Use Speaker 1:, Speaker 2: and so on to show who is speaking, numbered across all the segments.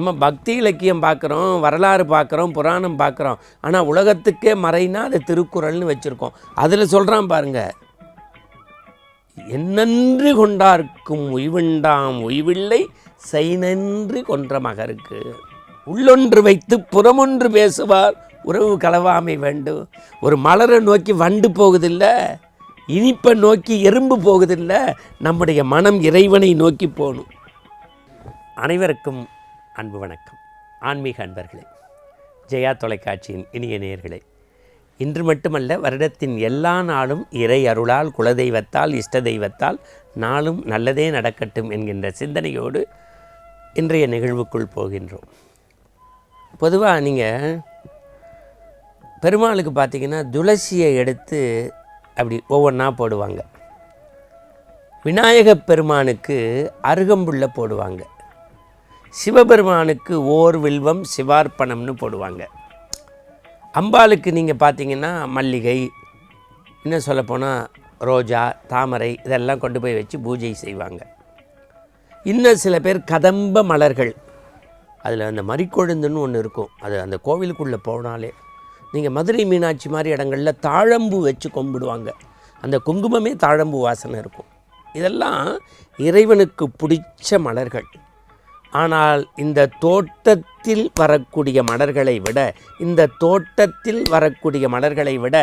Speaker 1: நம்ம பக்தி இலக்கியம் பார்க்குறோம், வரலாறு பார்க்குறோம், புராணம் பார்க்குறோம். ஆனால் உலகத்துக்கே மறைனா அது திருக்குறள்னு வச்சுருக்கோம். அதில் சொல்கிறான் பாருங்க, என்னன்று கொண்டார்க்கும் உய்வுண்டாம் உய்வில்லை செய்நன்று கொன்ற மகருக்கு. உள்ளொன்று வைத்து புறமொன்று பேசுவார் உறவு கலவாமை வேண்டும். ஒரு மலரை நோக்கி வண்டு போகுதில்லை, இனிப்பை நோக்கி எறும்பு போகுதில்லை, நம்முடைய மனம் இறைவனை நோக்கி போகணும். அனைவருக்கும் அன்பு வணக்கம். ஆன்மீக அன்பர்களே, ஜெயா தொலைக்காட்சியின் இனிய நேயர்களே, இன்று மட்டுமல்ல, வருடத்தின் எல்லா நாளும் இறை அருளால், குலதெய்வத்தால், இஷ்ட தெய்வத்தால் நாளும் நல்லதே நடக்கட்டும் என்கின்ற சிந்தனையோடு இன்றைய நிகழ்வுக்குள் போகின்றோம். பொதுவாக நீங்கள் பெருமாளுக்கு பார்த்திங்கன்னா துளசியை எடுத்து அப்படி ஒவ்வொன்றா போடுவாங்க. விநாயகப் பெருமானுக்கு அருகம்புல்லை போடுவாங்க. சிவபெருமானுக்கு ஓர் வில்வம் சிவார்ப்பணம்னு போடுவாங்க. அம்பாளுக்கு நீங்கள் பார்த்தீங்கன்னா மல்லிகை, இன்னும் சொல்லப்போனால் ரோஜா, தாமரை இதெல்லாம் கொண்டு போய் வச்சு பூஜை செய்வாங்க. இன்னும் சில பேர் கதம்ப மலர்கள், அதில் அந்த மறிக்கொழுந்துன்னு ஒன்று இருக்கும், அது அந்த கோவிலுக்குள்ளே போனாலே நீங்கள் மதுரை மீனாட்சி மாதிரி இடங்களில் தாழம்பூ வச்சு கும்பிடுவாங்க. அந்த குங்குமமே தாழம்பூ வாசனை இருக்கும். இதெல்லாம் இறைவனுக்கு பிடிச்ச மலர்கள். ஆனால் இந்த தோட்டத்தில் வரக்கூடிய மலர்களை விட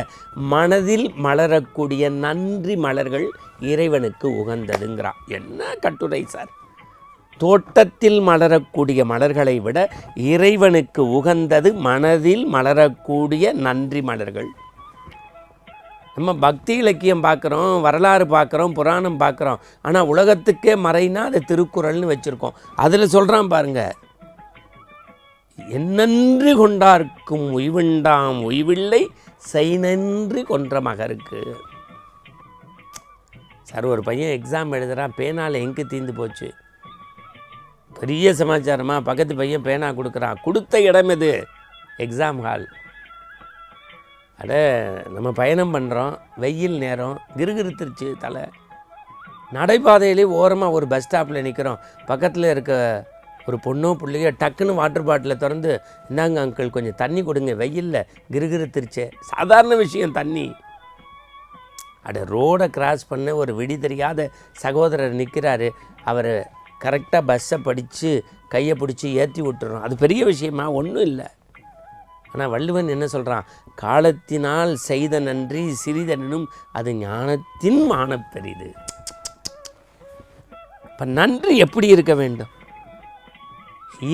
Speaker 1: மனதில் மலரக்கூடிய நன்றி மலர்கள் இறைவனுக்கு உகந்ததுங்கிறான். என்ன கட்டுரை சார்! தோட்டத்தில் மலரக்கூடிய மலர்களை விட இறைவனுக்கு உகந்தது மனதில் மலரக்கூடிய நன்றி மலர்கள். நம்ம பக்தி இலக்கியம் பார்க்குறோம், வரலாறு பார்க்குறோம், புராணம் பார்க்குறோம். ஆனால் உலகத்துக்கே மறைனா அது திருக்குறள்னு வச்சுருக்கோம். அதில் சொல்கிறான் பாருங்க, என்னன்று கொண்டார்க்கும் உய்வுண்டாம் உய்வில்லை செய்நன்று கொன்ற மகருக்கு. சார், ஒரு பையன் எக்ஸாம் எழுதுகிறான், பேனால் எங்கு தீர்ந்து போச்சு. பெரிய சமாச்சாரமாக பக்கத்து பையன் பேனா கொடுக்குறான். கொடுத்த இடம் எது? Exam hall. நம்ம பயணம் பண்ணுறோம், வெயில் நேரம், கிறுகிறுத்துருச்சு தலை. நடைபாதையிலே ஓரமாக ஒரு பஸ் ஸ்டாப்பில் நிற்கிறோம். பக்கத்தில் இருக்க ஒரு பொண்ணோ பிள்ளையோ டக்குன்னு வாட்டர் பாட்டிலை திறந்து, இந்தாங்க அங்கிள் கொஞ்சம் தண்ணி கொடுங்க, வெயிலில் கிறுகிறுத்துருச்சு. சாதாரண விஷயம் தண்ணி. ரோடை கிராஸ் பண்ண ஒரு விடி தெரியாத சகோதரர் நிற்கிறாரு. அவர் கரெக்டாக பஸ்ஸை படித்து கையை பிடிச்சி ஏற்றி விட்டுறோம். அது பெரிய விஷயமா? ஒன்றும் இல்லை. ஆனால் வள்ளுவன் என்ன சொல்கிறான்? காலத்தினால் செய்த நன்றி சிறிதனும் அது ஞானத்தின் மானப்பெரிது. இப்போ நன்றி எப்படி இருக்க வேண்டும்?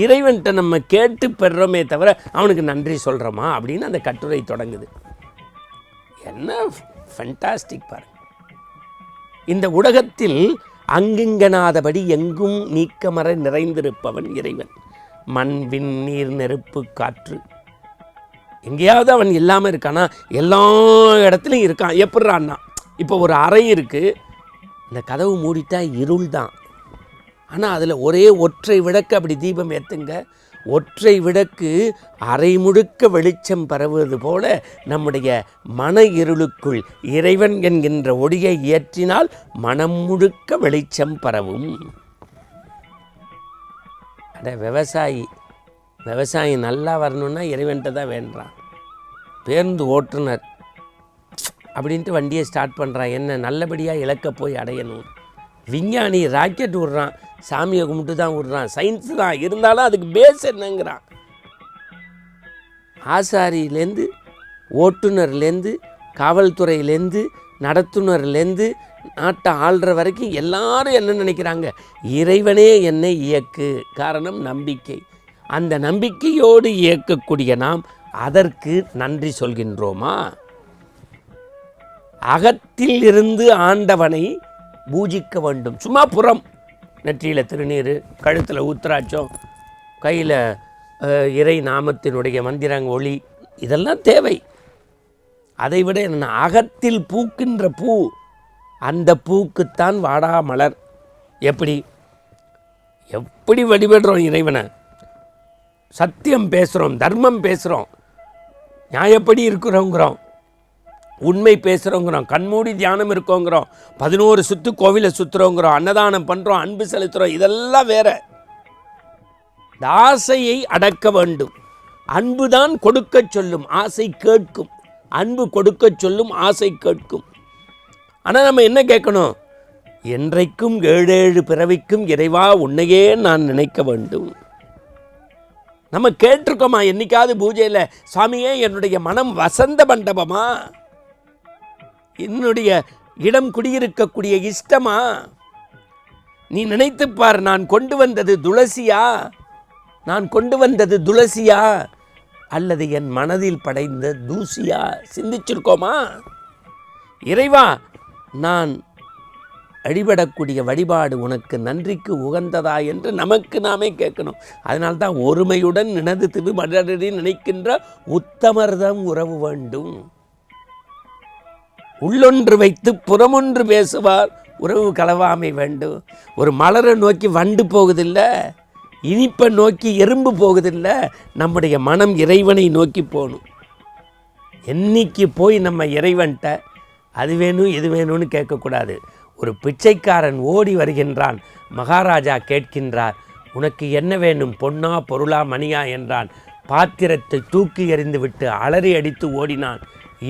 Speaker 1: இறைவன்கிட்ட நம்ம கேட்டு பெறுறோமே தவிர அவனுக்கு நன்றி சொல்கிறோமா அப்படின்னு அந்த கட்டுரை தொடங்குது. என்ன ஃபண்டாஸ்டிக் பாருங்க! இந்த உலகத்தில் அங்குங்கனாதபடி எங்கும் நீக்கமர நிறைந்திருப்பவன் இறைவன். மண், விண், நீர், நெருப்பு, காற்று, எங்கேயாவது அவன் இல்லாமல் இருக்கானா? எல்லா இடத்துலையும் இருக்கான். எப்படிறான்னா, இப்போ ஒரு அறை இருக்குது, இந்த கதவு மூடிட்டா இருள் தான். ஆனால் அதில் ஒரே ஒற்றை விளக்கு அப்படி தீபம் ஏற்றுங்க. ஒற்றை விளக்கு அரை முழுக்க வெளிச்சம் பரவுவது போல நம்முடைய மன இருளுக்குள் இறைவன் என்கின்ற ஒளியை ஏற்றினால் மனம் முழுக்க வெளிச்சம் பரவும். விவசாயி நல்லா வரணுன்னா இறைவன்கிட்ட தான் வேண்டான். பேருந்து ஓட்டுநர் அப்படின்ட்டு வண்டியை ஸ்டார்ட் பண்ணுறான், என்ன நல்லபடியாக இலக்க போய் அடையணும். விஞ்ஞானி ராக்கெட் விடுறான், சாமியை கும்பிட்டு தான் விடுறான், சயின்ஸு தான், இருந்தாலும் அதுக்கு பேஸ் என்னங்கிறான். ஆசாரியிலேருந்து, ஓட்டுநர்லேருந்து, காவல்துறையிலேருந்து, நடத்துனர்லேருந்து, நாட்டை ஆள்ற வரைக்கும் எல்லாரும் என்ன நினைக்கிறாங்க? இறைவனே என்னை இயக்கு. காரணம் நம்பிக்கை. அந்த நம்பிக்கையோடு இயக்கக்கூடிய நாம் அதற்கு நன்றி சொல்கின்றோமா? அகத்தில் இருந்து ஆண்டவனை பூஜிக்க வேண்டும். சும்மா புறம், நெற்றியில் திருநீர், கழுத்தில் உத்திராட்சம், கையில் இறை நாமத்தினுடைய மந்திரங்க ஒளி, இதெல்லாம் தேவை. அதைவிட என்ன, அகத்தில் பூக்கின்ற பூ, அந்த பூக்குத்தான் வாடா மலர். எப்படி வழிபடுறோம் இறைவனை? சத்தியம் பேசுகிறோம், தர்மம் பேசுகிறோம், நியாயப்படி இருக்கிறோங்கிறோம், உண்மை பேசுகிறோங்கிறோம், கண்மூடி தியானம் இருக்கோங்கிறோம், 11 சுற்று கோவிலை சுற்றுறோங்கிறோம், அன்னதானம் பண்ணுறோம், அன்பு செலுத்துகிறோம். இதெல்லாம் வேறு. இந்த ஆசையை அடக்க வேண்டும். அன்புதான் கொடுக்க சொல்லும், ஆசை கேட்கும். அன்பு கொடுக்க சொல்லும், ஆசை கேட்கும். ஆனால் நம்ம என்ன கேட்கணும்? என்றைக்கும் 7 பிறவிக்கும் இறைவா உன்னையே நான் நினைக்க வேண்டும். நம்ம கேட்டிருக்கோமா என்னைக்காவது பூஜையில், சுவாமியே என்னுடைய மனம் வசந்த மண்டபமா, என்னுடைய இடம் குடியிருக்கக்கூடிய இஷ்டமா, நீ நினைத்துப்பார், நான் கொண்டு வந்தது துளசியா, நான் கொண்டு வந்தது துளசியா அல்லது என் மனதில் படைந்த தூசியா? சிந்திச்சிருக்கோமா? இறைவா, நான் வழிபடக்கூடிய வழிபாடு உனக்கு நன்றிக்கு உகந்ததா என்று நமக்கு நாமே கேட்கணும். அதனால்தான் ஒருமையுடன் நினது திருமடடி நினைக்கின்ற உத்தமர்தம் உறவு வேண்டும். உள்ளொன்று வைத்து புறமொன்று பேசுவார் உறவு கலவாமை வேண்டும். ஒரு மலரை நோக்கி வண்டு போகுதில்லை, இனிப்பை நோக்கி எறும்பு போகுதில்லை. நம்முடைய மனம் இறைவனை நோக்கி போகணும். என்னைக்கு போய் நம்ம இறைவன்கிட்ட அது வேணும் இது வேணும்னு கேட்கக்கூடாது. ஒரு பிச்சைக்காரன் ஓடி வருகின்றான். மகாராஜா கேட்கின்றார், உனக்கு என்ன வேணும், பொன்னா பொருளா மணியா என்றான். பாத்திரத்தை தூக்கி எறிந்து விட்டு அலறி அடித்து ஓடினான்.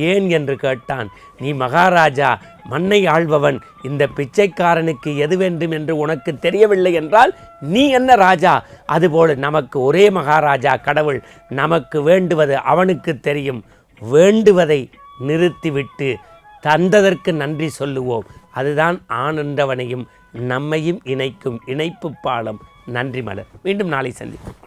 Speaker 1: ஏன் என்று கேட்டான். நீ மகாராஜா, மண்ணை ஆள்பவன், இந்த பிச்சைக்காரனுக்கு எது வேண்டும் என்று உனக்கு தெரியவில்லை என்றால் நீ என்ன ராஜா? அதுபோல் நமக்கு ஒரே மகாராஜா கடவுள். நமக்கு வேண்டுவது அவனுக்கு தெரியும். வேண்டுவதை நிறுத்திவிட்டு தந்ததற்கு நன்றி சொல்லுவோம். அதுதான் ஆனந்தவனையும் நம்மையும் இணைக்கும் இணைப்பு பாலம். நன்றி மலர். மீண்டும் நாளை சந்திப்போம்.